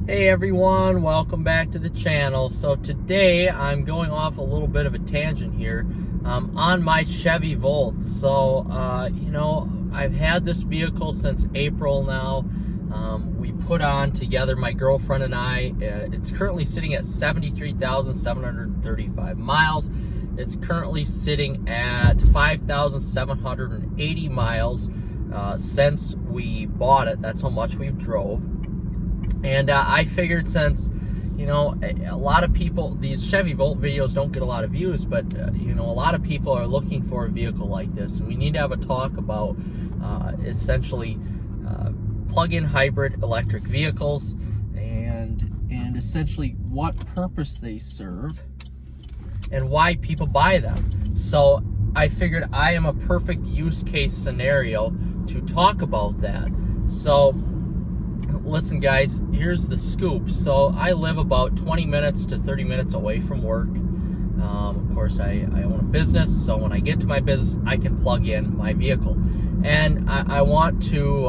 Hey everyone, welcome back to the channel. So today I'm going off a little bit of a tangent here on my Chevy Volt. So, I've had this vehicle since April now. We put on together, my girlfriend and I. It's currently sitting at 73,735 miles. It's currently sitting at 5,780 miles since we bought it. That's how much we've drove. And I figured since, a lot of people, these Chevy Volt videos don't get a lot of views, but, a lot of people are looking for a vehicle like this. And we need to have a talk about essentially plug-in hybrid electric vehicles and essentially what purpose they serve and why people buy them. So I figured I am a perfect use case scenario to talk about that. So listen guys, here's the scoop. So I live about 20 minutes to 30 minutes away from work. Of course, I own a business, so when I get to my business, I can plug in my vehicle. And I want to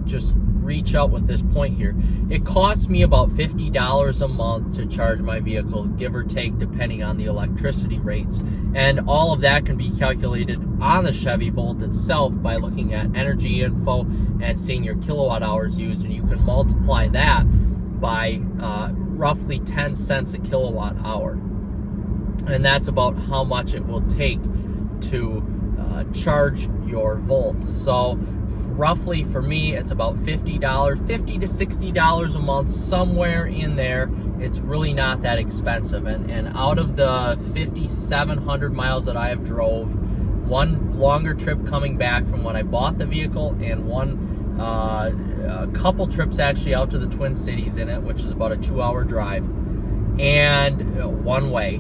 just reach out with this point here. It costs me about $50 a month to charge my vehicle, give or take, depending on the electricity rates. And all of that can be calculated on the Chevy Volt itself by looking at energy info and seeing your kilowatt hours used, and you can multiply that by roughly 10 cents a kilowatt hour. And that's about how much it will take to charge your Volt. So roughly for me, it's about $50 to $60 a month, somewhere in there. It's really not that expensive. And out of the 5,700 miles that I have drove, one longer trip coming back from when I bought the vehicle, and a couple trips actually out to the Twin Cities in it, which is about a 2-hour drive, and one way.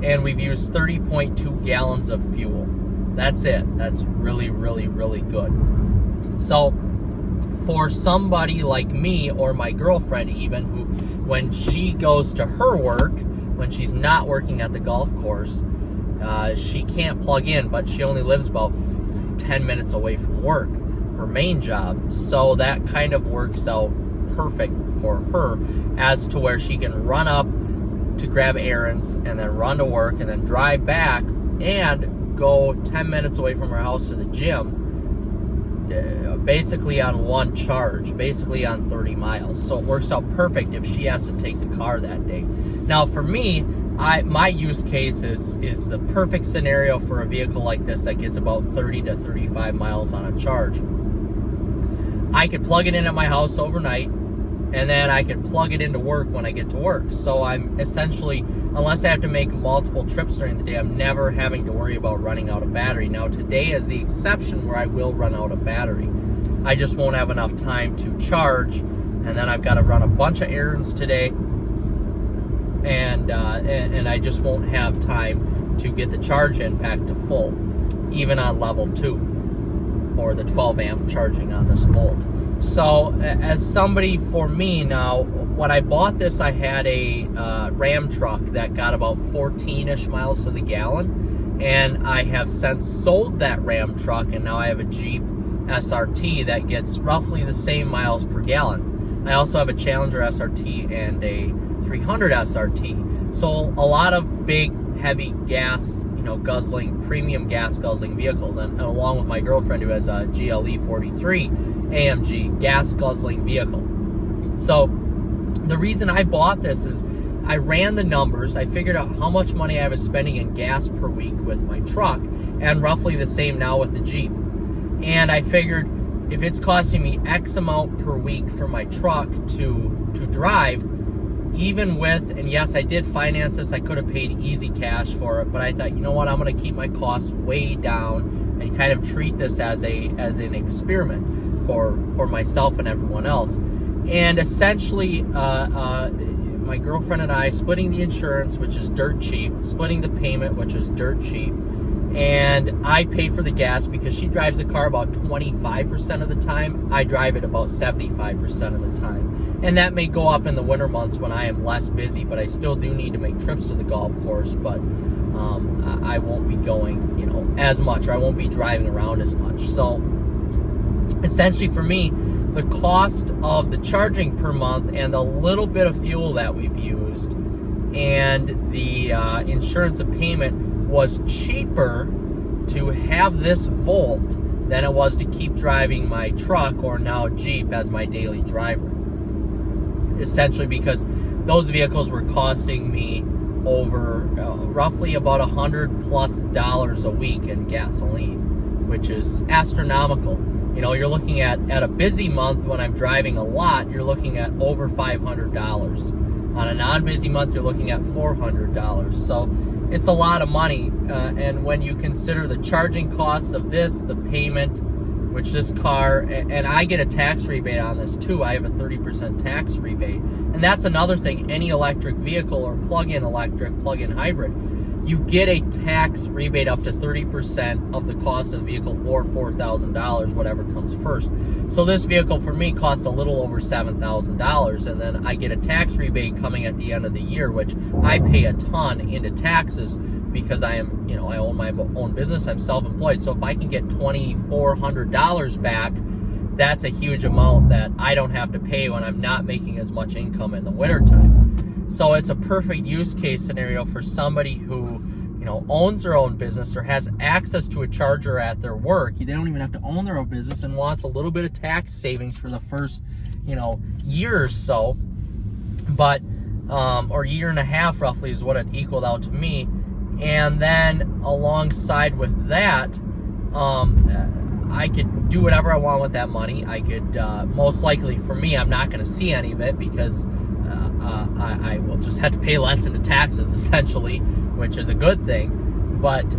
And we've used 30.2 gallons of fuel. That's it. That's really, really, really good. So for somebody like me or my girlfriend even, who when she goes to her work, when she's not working at the golf course, she can't plug in, but she only lives about 10 minutes away from work, her main job. So that kind of works out perfect for her, as to where she can run up to grab errands and then run to work and then drive back and go 10 minutes away from her house to the gym, basically on one charge, basically on 30 miles. So it works out perfect if she has to take the car that day. Now for me, my use case is the perfect scenario for a vehicle like this that gets about 30 to 35 miles on a charge. I could plug it in at my house overnight, and then I could plug it into work when I get to work. So I'm essentially, unless I have to make multiple trips during the day, I'm never having to worry about running out of battery. Now today is the exception where I will run out of battery. I just won't have enough time to charge, and then I've got to run a bunch of errands today, and I just won't have time to get the charge in back to full, even on level 2 or the 12 amp charging on this Volt. So as somebody, for me now, when I bought this, I had a Ram truck that got about 14-ish miles to the gallon, and I have since sold that Ram truck, and now I have a Jeep SRT that gets roughly the same miles per gallon. I also have a Challenger SRT and a 300 SRT. So a lot of big, heavy gas, guzzling, premium gas guzzling vehicles, and along with my girlfriend who has a GLE 43 AMG gas guzzling vehicle. So the reason I bought this is I ran the numbers. I figured out how much money I was spending in gas per week with my truck, and roughly the same now with the Jeep. And I figured if it's costing me X amount per week for my truck to drive, even with, and yes, I did finance this, I could have paid easy cash for it, but I thought, you know what, I'm going to keep my costs way down and kind of treat this as an experiment for myself and everyone else. And essentially, my girlfriend and I splitting the insurance, which is dirt cheap, splitting the payment, which is dirt cheap, and I pay for the gas because she drives the car about 25% of the time. I drive it about 75% of the time. And that may go up in the winter months when I am less busy, but I still do need to make trips to the golf course, but I won't be going, as much, or I won't be driving around as much. So essentially for me, the cost of the charging per month and the little bit of fuel that we've used and the insurance and payment was cheaper to have this Volt than it was to keep driving my truck, or now Jeep, as my daily driver. Essentially because those vehicles were costing me over roughly about $100+ a week in gasoline, which is astronomical. You know, you're looking at a busy month when I'm driving a lot, you're looking at over $500. On a non-busy month, you're looking at $400. So it's a lot of money. And when you consider the charging costs of this, the payment, which this car, and I get a tax rebate on this too. I have a 30% tax rebate. And that's another thing, any electric vehicle or plug-in electric, plug-in hybrid, you get a tax rebate up to 30% of the cost of the vehicle, or $4,000, whatever comes first. So this vehicle for me cost a little over $7,000, and then I get a tax rebate coming at the end of the year, which I pay a ton into taxes because I am, you know, I own my own business, I'm self-employed. So if I can get $2,400 back, that's a huge amount that I don't have to pay when I'm not making as much income in the wintertime. So it's a perfect use case scenario for somebody who, you know, owns their own business or has access to a charger at their work. They don't even have to own their own business and wants a little bit of tax savings for the first, you know, year or so. But, or year and a half roughly is what it equaled out to me. And then alongside with that, I could do whatever I want with that money. I could, most likely for me, I'm not going to see any of it because I will just have to pay less into taxes, essentially, which is a good thing. But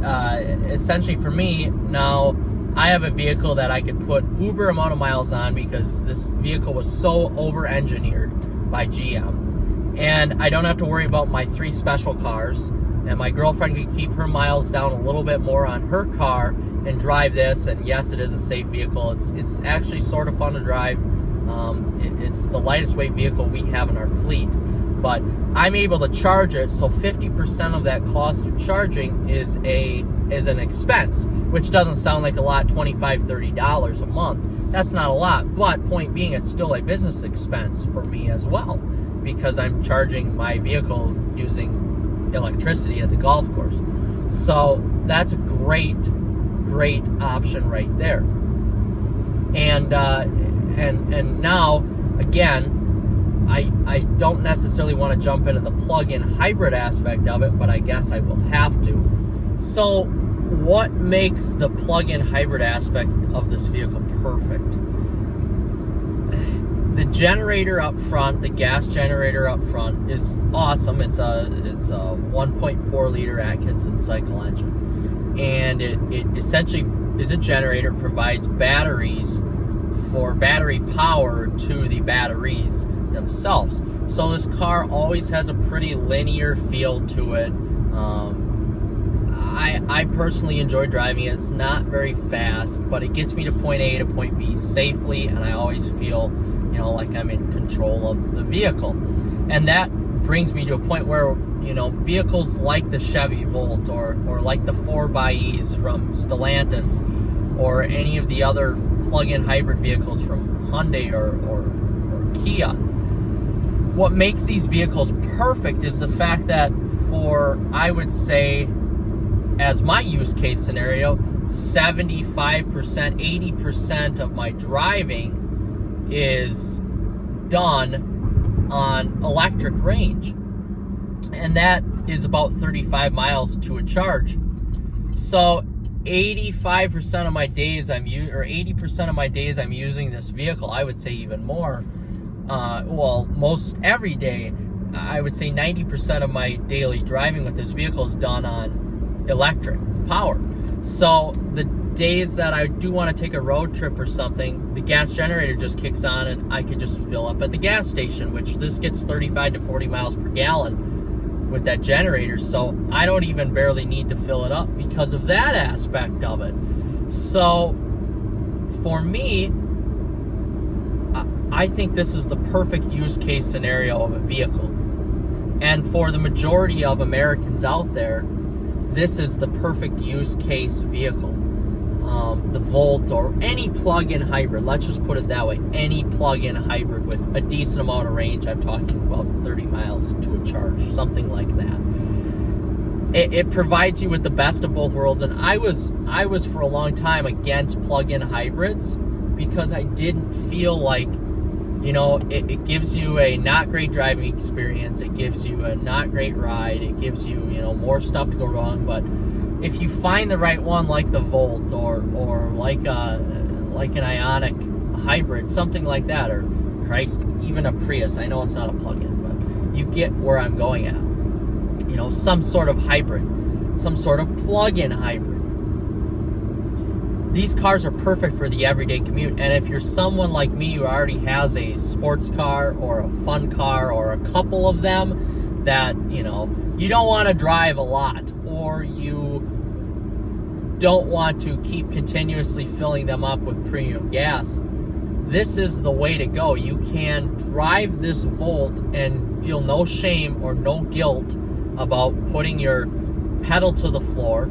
essentially for me, now I have a vehicle that I could put uber amount of miles on because this vehicle was so over-engineered by GM. And I don't have to worry about my 3 special cars. And my girlfriend can keep her miles down a little bit more on her car and drive this. And yes, it is a safe vehicle. It's actually sort of fun to drive. It's the lightest weight vehicle we have in our fleet, but I'm able to charge it, so 50% of that cost of charging is an expense, which doesn't sound like a lot, $25-30 a month. That's not a lot, but point being, it's still a business expense for me as well, because I'm charging my vehicle using electricity at the golf course. So that's a great option right there. And now, again, I don't necessarily want to jump into the plug-in hybrid aspect of it, but I guess I will have to. So what makes the plug-in hybrid aspect of this vehicle perfect? The generator up front, the gas generator up front, is awesome. It's a 1.4 liter Atkinson cycle engine, and it essentially is a generator, provides batteries for battery power to the batteries themselves. So this car always has a pretty linear feel to it. I personally enjoy driving it. It's not very fast, but it gets me to point A to point B safely, and I always feel, you know, like I'm in control of the vehicle. And that brings me to a point where, you know, vehicles like the Chevy Volt or like the 4xEs from Stellantis or any of the other plug-in hybrid vehicles from Hyundai or Kia, what makes these vehicles perfect is the fact that for, I would say, as my use case scenario, 75%, 80% of my driving is done on electric range. And that is about 35 miles to a charge. So 85% of my days 80% of my days I'm using this vehicle. I would say even more. Most every day, I would say 90% of my daily driving with this vehicle is done on electric power. So the days that I do want to take a road trip or something, the gas generator just kicks on and I can just fill up at the gas station, which this gets 35 to 40 miles per gallon with that generator. So I don't even barely need to fill it up because of that aspect of it. So for me, I think this is the perfect use case scenario of a vehicle. And for the majority of Americans out there, this is the perfect use case vehicle. the Volt or any plug-in hybrid. Let's just put it that way. Any plug-in hybrid with a decent amount of range. I'm talking about 30 miles to a charge, something like that. It provides you with the best of both worlds. And I was for a long time against plug-in hybrids because I didn't feel like, it gives you a not great driving experience. It gives you a not great ride. It gives you, more stuff to go wrong. But if you find the right one, like the Volt or like an Ionic hybrid, something like that, or Christ, even a Prius. I know it's not a plug-in, but you get where I'm going at. Some sort of hybrid, some sort of plug-in hybrid. These cars are perfect for the everyday commute. And if you're someone like me who already has a sports car or a fun car or a couple of them that, you don't want to drive a lot, or you don't want to keep continuously filling them up with premium gas, this is the way to go. You can drive this Volt and feel no shame or no guilt about putting your pedal to the floor,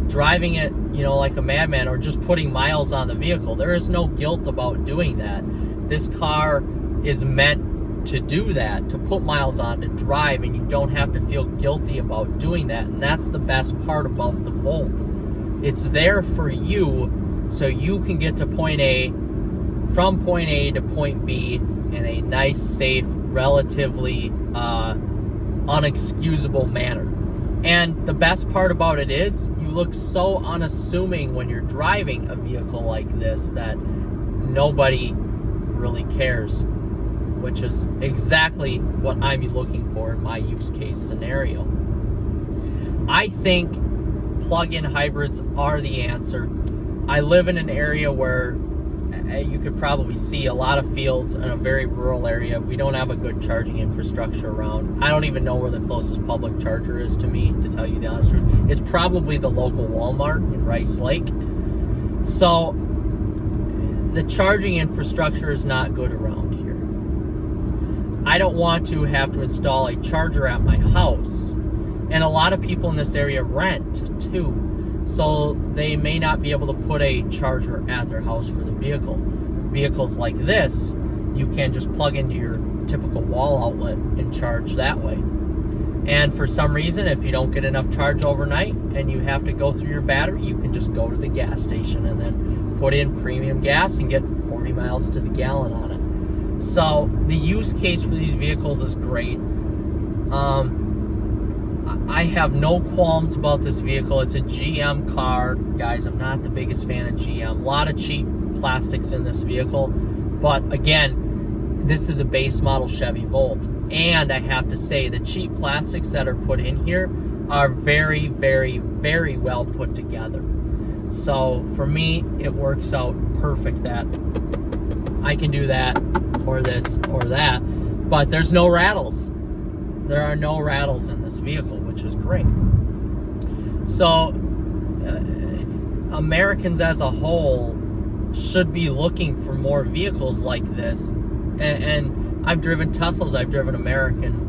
driving it, like a madman, or just putting miles on the vehicle. There is no guilt about doing that. This car is meant to do that, to put miles on, to drive, and you don't have to feel guilty about doing that. And that's the best part about the Volt. It's there for you so you can get to from point A to point B in a nice, safe, relatively unexcusable manner. And the best part about it is you look so unassuming when you're driving a vehicle like this that nobody really cares, which is exactly what I'm looking for in my use case scenario. I think plug-in hybrids are the answer. I live in an area where you could probably see a lot of fields in a very rural area. We don't have a good charging infrastructure around. I don't even know where the closest public charger is to me, to tell you the honest truth. It's probably the local Walmart in Rice Lake. So the charging infrastructure is not good around here. I don't want to have to install a charger at my house. And a lot of people in this area rent too. So they may not be able to put a charger at their house for the vehicle. Vehicles like this, you can just plug into your typical wall outlet and charge that way. And for some reason, if you don't get enough charge overnight and you have to go through your battery, you can just go to the gas station and then put in premium gas and get 40 miles to the gallon on it. So the use case for these vehicles is great. I have no qualms about this vehicle. It's a GM car. Guys, I'm not the biggest fan of GM. A lot of cheap plastics in this vehicle. But again, this is a base model Chevy Volt. And I have to say, the cheap plastics that are put in here are very, very, very well put together. So for me, it works out perfect that I can do that or this or that. But there's no rattles. There are no rattles in this vehicle, which is great. So Americans as a whole should be looking for more vehicles like this. And I've driven Teslas, I've driven American,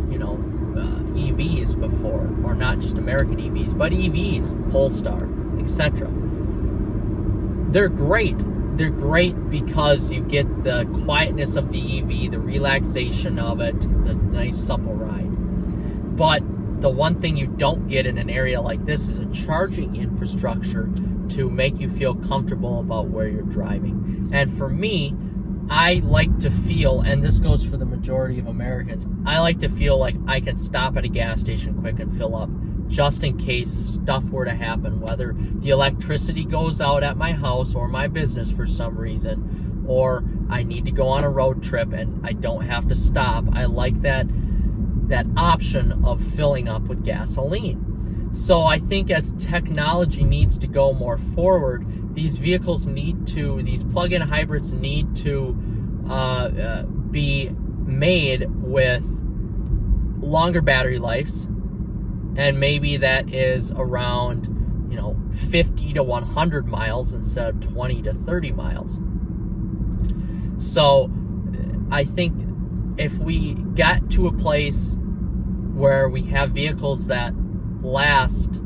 EVs before, or not just American EVs, but EVs, Polestar, etc. They're great. They're great because you get the quietness of the EV, the relaxation of it, the nice supple ride. But the one thing you don't get in an area like this is a charging infrastructure to make you feel comfortable about where you're driving. And for me, I like to feel, and this goes for the majority of Americans, I like to feel like I can stop at a gas station quick and fill up just in case stuff were to happen, whether the electricity goes out at my house or my business for some reason, or I need to go on a road trip and I don't have to stop. I like that option of filling up with gasoline. So I think as technology needs to go more forward, these plug-in hybrids need to be made with longer battery lives, and maybe that is around 50 to 100 miles instead of 20 to 30 miles. So I think if we got to a place where we have vehicles that last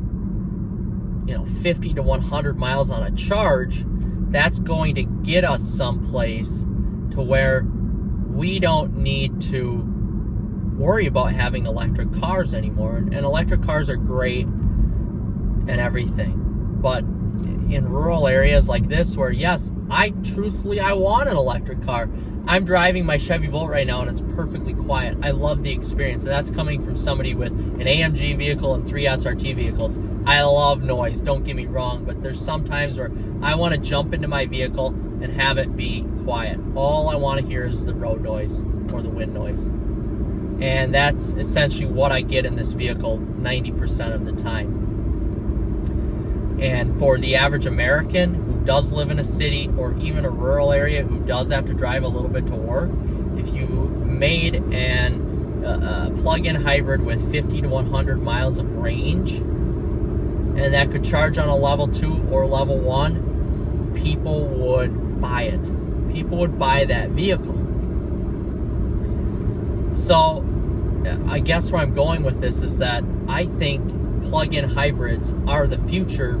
50 to 100 miles on a charge, that's going to get us someplace to where we don't need to worry about having electric cars anymore. And electric cars are great and everything, but in rural areas like this, where yes, I want an electric car. I'm driving my Chevy Volt right now and it's perfectly quiet. I love the experience, and that's coming from somebody with an AMG vehicle and 3 SRT vehicles. I love noise, don't get me wrong, but there's some times where I want to jump into my vehicle and have it be quiet. All I want to hear is the road noise or the wind noise. And that's essentially what I get in this vehicle 90% of the time. And for the average American who does live in a city or even a rural area who does have to drive a little bit to work, if you made an plug-in hybrid with 50 to 100 miles of range, and that could charge on a level 2 or level 1, people would buy it. People would buy that vehicle. So I guess where I'm going with this is that I think plug-in hybrids are the future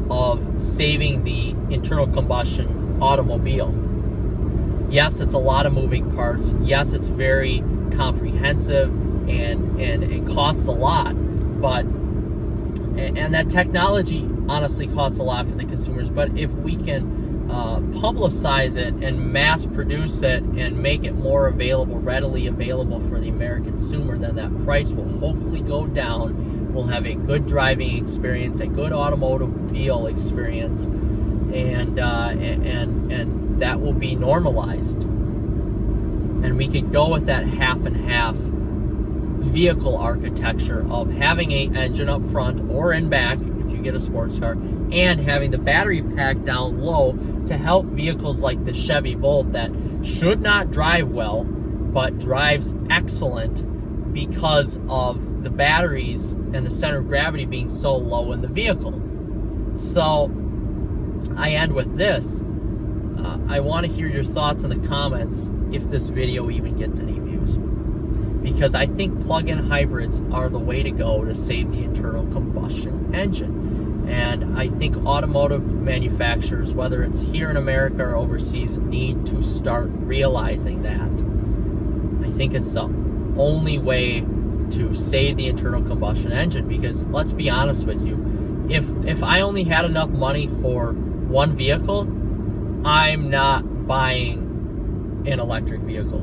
of saving the internal combustion automobile. Yes, it's a lot of moving parts. Yes, it's very comprehensive and it costs a lot, but and that technology honestly costs a lot for the consumers. But if we can publicize it and mass produce it and make it more available, readily available for the American consumer, then that price will hopefully go down. We'll have a good driving experience, a good automobile experience, and that will be normalized. And we could go with that half and half vehicle architecture of having an engine up front or in back if you get a sports car, and having the battery pack down low to help vehicles like the Chevy Volt that should not drive well but drives excellent because of the batteries and the center of gravity being so low in the vehicle. So I end with this. I want to hear your thoughts in the comments if this video even gets any views, because I think plug-in hybrids are the way to go to save the internal combustion engine. And I think automotive manufacturers, whether it's here in America or overseas, need to start realizing that. I think it's the only way to save the internal combustion engine, because let's be honest with you, if I only had enough money for one vehicle, I'm not buying an electric vehicle.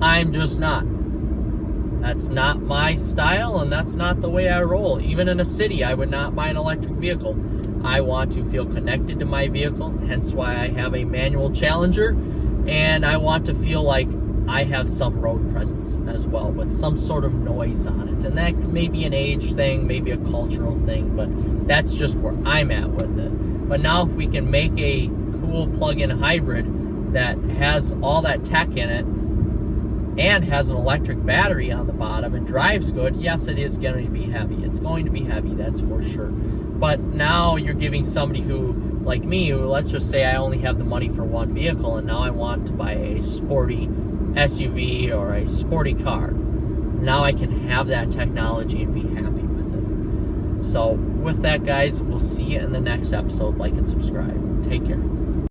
I'm just not. That's not my style, and that's not the way I roll. Even in a city, I would not buy an electric vehicle. I want to feel connected to my vehicle, hence why I have a manual Challenger, and I want to feel like I have some road presence as well, with some sort of noise on it. And that may be an age thing, maybe a cultural thing, but that's just where I'm at with it. But now if we can make a cool plug-in hybrid that has all that tech in it and has an electric battery on the bottom and drives good, yes, it is going to be heavy. It's going to be heavy, that's for sure. But now you're giving somebody who, like me, who, let's just say I only have the money for one vehicle, and now I want to buy a sporty SUV or a sporty car. Now I can have that technology and be happy with it. So with that, guys, we'll see you in the next episode. Like and subscribe. Take care.